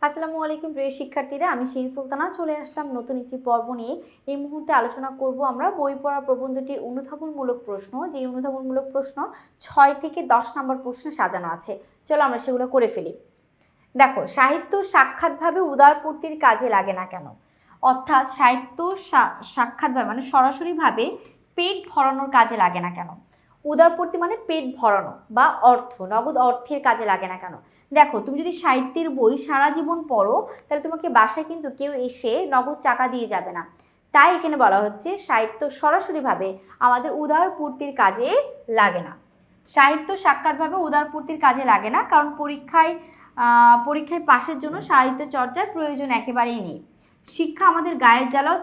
আসসালামু আলাইকুম প্রিয় শিক্ষার্থীরা, আমি শিন সুলতানা চলে আসলাম নতুন একটি পর্ব নিয়ে। এই মুহূর্তে আলোচনা করব আমরা বই পড়া প্রবন্ধটির অনুধাবনমূলক প্রশ্ন। যে অনুধাবনমূলক প্রশ্ন 6 থেকে 10 নম্বর প্রশ্নে সাজানো আছে। চলো আমরা সেগুলো করে ফেলি। দেখো, সাহিত্য সাক্ষাৎভাবে উদারপূর্তির কাজে লাগে না কেন? অর্থাৎ সাহিত্য সাক্ষাৎভাবে মানে সরাসরিভাবে পেট ভরানোর কাজে লাগে না কেন? উদারপূর্তি মানে পেট ভরানো বা অর্থ, নগদ অর্থের কাজে লাগে না কেন? দেখো, তুমি যদি সাহিত্যের বই সারা জীবন পড়ো তাহলে তোমাকে বাসায় কিন্তু কেউ এসে নগদ টাকা দিয়ে যাবে না। তাই এখানে বলা হচ্ছে সাহিত্য সরাসরিভাবে আমাদের উদারপূর্তির কাজে লাগে না। সাহিত্য সাক্ষাৎভাবে উদারপূর্তির কাজে লাগে না, কারণ পরীক্ষায় পাশের জন্য সাহিত্য চর্চার প্রয়োজন একেবারেই নেই। শিক্ষা আমাদের গায়ের জ্বালা ও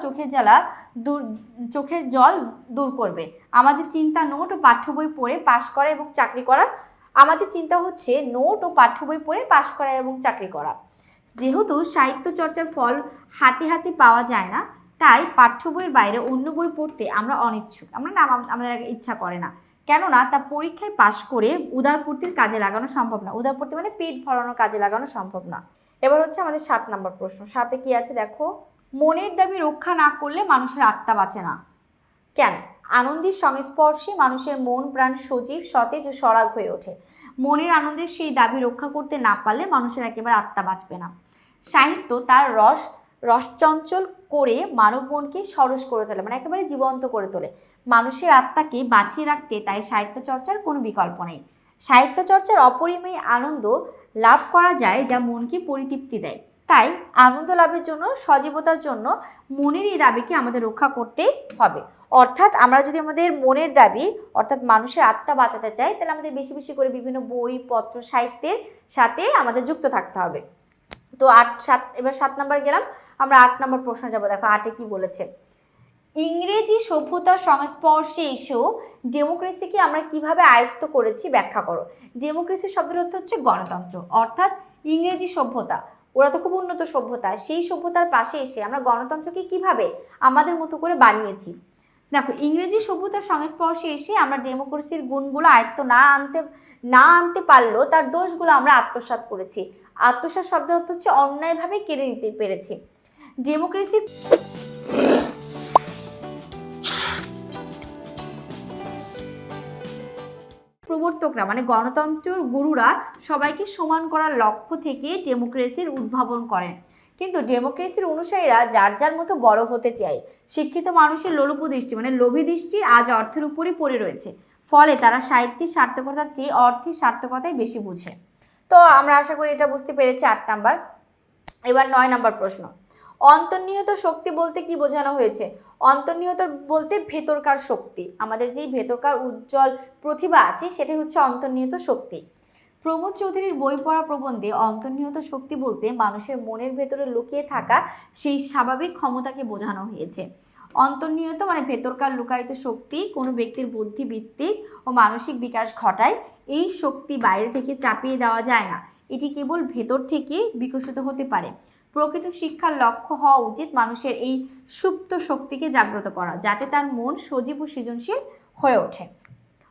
চোখের জল দূর করবে। আমাদের চিন্তা নোট ও পাঠ্য বই পড়ে পাশ করা এবং চাকরি করা। আমাদের চিন্তা হচ্ছে নোট ও পাঠ্য বই পড়ে পাশ করা এবং চাকরি করা। যেহেতু সাহিত্য চর্চার ফল হাতে হাতে পাওয়া যায় না, তাই পাঠ্য বইয়ের বাইরে অন্য বই পড়তে আমরা অনিচ্ছুক। আমাদের ইচ্ছা করে না, কেননা তা পরীক্ষায় পাশ করে উদারপূর্তির কাজে লাগানো সম্ভব না। উদারপূর্তি মানে পেট ভরানোর কাজে লাগানো সম্ভব না। এবার হচ্ছে আমাদের 7 নম্বর প্রশ্ন। 7-এ কি আছে দেখো, মনের দাবি রক্ষা না করলে মানুষের আত্মা বাঁচে না কেন? আনন্দের সংস্পর্শে মানুষের মন প্রাণ সজীব, সতেজ ও সরাগ হয়ে ওঠে। মনের আনন্দের সেই দাবি রক্ষা করতে না পারলে মানুষের একেবারে আত্মা বাঁচবে না। সাহিত্য তার রসচঞ্চল করে মানব মনকে সরস করে তোলে, মানে একেবারে জীবন্ত করে তোলে। মানুষের আত্মাকে বাঁচিয়ে রাখতে তাই সাহিত্য চর্চার কোনো বিকল্প নেই। সাহিত্য চর্চার অপরিমেয় আনন্দ লাভ করা যায় যা মনকে পরিতৃপ্তি দেয়। তাই আনন্দ লাভের জন্য, সজীবতার জন্য মনের এই দাবিকে আমাদের রক্ষা করতে হবে। অর্থাৎ আমরা যদি আমাদের মনের দাবি অর্থাৎ মানুষের আত্মা বাঁচাতে চাই, তাহলে আমাদের বেশি বেশি করে বিভিন্ন বই পত্র সাহিত্যের সাথে আমাদের যুক্ত থাকতে হবে। তো এবার 7 নম্বর গেলাম, আমরা 8 নম্বর প্রশ্ন যাবো। দেখো 8-এ কি বলেছে, ইংরেজি সভ্যতার সংস্পর্শে এসেও ডেমোক্রেসিকে আমরা কিভাবে আয়ত্ত করেছি ব্যাখ্যা করো। ডেমোক্রেসি শব্দের অর্থ হচ্ছে গণতন্ত্র। অর্থাৎ ইংরেজি সভ্যতা, ওরা তো খুব উন্নত সভ্যতা, সেই সভ্যতার পাশে এসে আমরা গণতন্ত্রকে কিভাবে আমাদের মতো করে বানিয়েছি। দেখো, ইংরেজি সভ্যতার সংস্পর্শে এসে আমরা ডেমোক্রেসির গুণগুলো আয়ত্ত না আনতে পারলেও তার দোষগুলো আমরা আত্মসাৎ করেছি। আত্মসাৎ শব্দের অর্থ হচ্ছে অন্যায়ভাবে কেড়ে নিতে পেরেছি। ডেমোক্রেসি প্রবর্তকরা মানে গণতন্ত্রের গুরুরা সবাইকে সমান করার লক্ষ্য থেকে ডেমোক্রেসির উদ্ভাবন করেন। কিন্তু ডেমোক্রেসির অনুসারীরা যার যার মতো বড় হতে চায়। শিক্ষিত মানুষের লোলুপদৃষ্টি মানে লোভী দৃষ্টি আজ অর্থের উপরই পড়ে রয়েছে। ফলে তারা সাহিত্যের সার্থকতার চেয়ে অর্থের সার্থকতাই বেশি বুঝে। তো আমরা আশা করি এটা বুঝতে পেরেছি 8 নাম্বার। এবার 9 নম্বর প্রশ্ন, অন্তর্নিহিত শক্তি বলতে কি বোঝানো হয়েছে? অন্তর্নিহিত বলতে ভেতরকার শক্তি, আমাদের যেই ভেতরকার উজ্জ্বল প্রতিভা আছে সেটাই হচ্ছে অন্তর্নিহিত শক্তি। প্রমোদ চৌধুরীর বই পড়া প্রবন্ধে অন্তর্নিহিত শক্তি বলতে মানুষের মনের ভেতরে লুকিয়ে থাকা সেই স্বাভাবিক ক্ষমতাকে বোঝানো হয়েছে। অন্তর্নিহিত মানে ভেতরকার লুকায়িত শক্তি কোনো ব্যক্তির বুদ্ধিবৃত্তিক ও মানসিক বিকাশ ঘটায়। এই শক্তি বাইরে থেকে চাপিয়ে দেওয়া যায় না, এটি কেবল ভেতর থেকে বিকশিত হতে পারে। প্রকৃত শিক্ষার লক্ষ্য হওয়া উচিত মানুষের এই সুপ্ত শক্তিকে জাগ্রত করা, যাতে তার মন সজীব ও সৃজনশীল হয়ে ওঠে।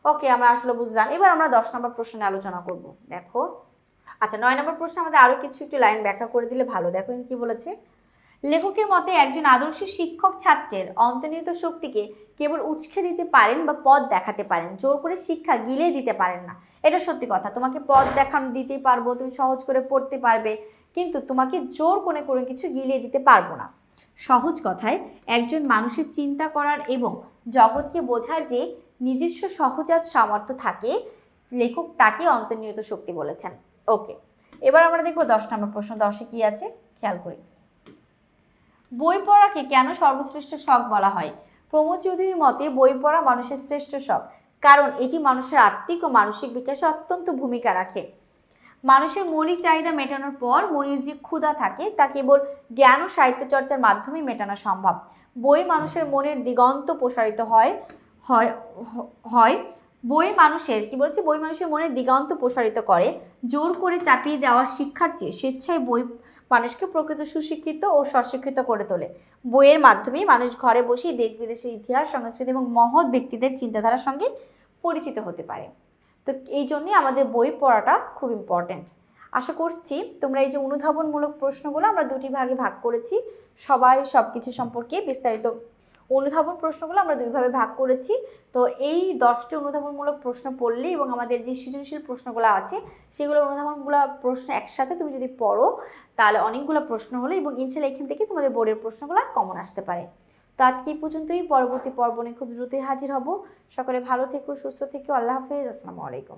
ওকে, আমরা আসলে বুঝলাম। এবার আমরা 10 নম্বর প্রশ্নে আলোচনা করব। দেখো, আচ্ছা 9 নম্বর প্রশ্নে আমাদের আরও একটু লাইন ব্যাখ্যা করে দিলে ভালো। দেখো কি বলেছে, লেখকের মতে একজন আদর্শ শিক্ষক ছাত্রের অন্তর্নিহিত শক্তিকে কেবল উৎসে দিতে পারেন বা পথ দেখাতে পারেন, জোর করে শিক্ষা গিলে দিতে পারেন না। এটা সত্যি কথা, তোমাকে পথ দেখানো দিতে পারবো, তুমি সহজ করে পড়তে পারবে, কিন্তু তোমাকে জোর করে কোনো কিছু গিলিয়ে দিতে পারবো না। সহজ কথায় একজন মানুষের চিন্তা করার এবং জগৎকে বোঝার যে নিজস্ব সহজাত সামর্থ্য থাকে, লেখক তাকে অন্তর্নিহিত শক্তি বলেছেন। ওকে, এবার আমরা দেখবো 10 নম্বর প্রশ্ন। 10-এ কি আছে খেয়াল করি, বই পড়াকে কেন সর্বশ্রেষ্ঠ শখ বলা হয়? প্রমোদ চৌধুরীর মতে বই পড়া মানুষের শ্রেষ্ঠ শখ, কারণ এটি মানুষের আত্মিক ও মানসিক বিকাশে অত্যন্ত ভূমিকা রাখে। মানুষের মৌলিক চাহিদা মেটানোর পর মনের যে ক্ষুধা থাকে তা কেবল জ্ঞান ও সাহিত্য চর্চার মাধ্যমে মেটানো সম্ভব। বই মানুষের মনের দিগন্ত প্রসারিত হয় বই মানুষের মনের দিগন্ত প্রসারিত করে। জোর করে চাপিয়ে দেওয়া শিক্ষার চেয়ে স্বেচ্ছায় বই মানুষকে প্রকৃত সুশিক্ষিত ও স্বশিক্ষিত করে তোলে। বইয়ের মাধ্যমে মানুষ ঘরে বসেই দেশ বিদেশের ইতিহাস, সংস্কৃতি এবং মহৎ ব্যক্তিদের চিন্তাধারার সঙ্গে পরিচিত হতে পারে। তো এই জন্যই আমাদের বই পড়াটা খুব ইম্পর্ট্যান্ট। আশা করছি তোমরা এই যে অনুধাবনমূলক প্রশ্নগুলো আমরা দুটি ভাগে ভাগ করেছি, সবাই সব কিছু সম্পর্কে বিস্তারিত অনুধাবন প্রশ্নগুলো আমরা দুইভাবে ভাগ করেছি। তো এই 10টি অনুধাবনমূলক প্রশ্ন পড়লে এবং আমাদের যে সৃজনশীল প্রশ্নগুলো আছে সেগুলো অনুধাবনগুলো প্রশ্ন একসাথে তুমি যদি পড়ো তাহলে অনেকগুলো প্রশ্ন হলো এবং ইনশাল্লাহ এখান থেকে তোমাদের বোর্ডের প্রশ্নগুলো কমন আসতে পারে। তো আজকে এই পর্যন্তই, পরবর্তী পর্ব নিয়ে খুব দ্রুতই হাজির হব। সকলে ভালো থেকো, সুস্থ থেকো, আল্লাহ হাফেজ, আসসালামু আলাইকুম।